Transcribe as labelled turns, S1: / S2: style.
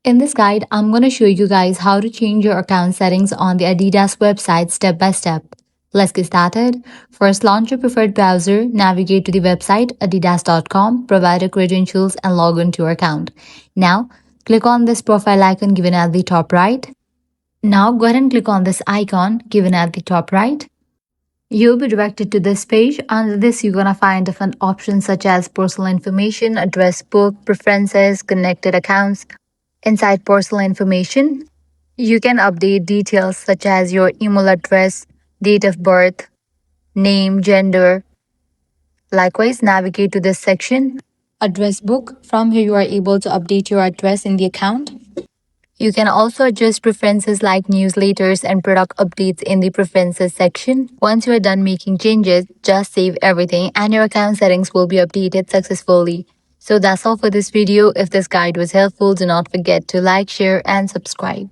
S1: In this guide, I'm going to show you guys how to change your account settings on the Adidas website step by step. Let's get started. First, launch your preferred browser, navigate to the website adidas.com, provide your credentials and log in to your account. Now, click on this profile icon given at the top right. Now, go ahead and click on this icon given at the top right. You'll be directed to this page. Under this, you're going to find different options such as personal information, address book, preferences, connected accounts. Inside personal information, you can update details such as your email address, date of birth, name, gender. Likewise, navigate to this section, address book. From here, you are able to update your address in the account. You can also adjust preferences like newsletters and product updates in the preferences section. Once you are done making changes, just save everything and your account settings will be updated successfully. So that's all for this video. If this guide was helpful, do not forget to like, share and subscribe.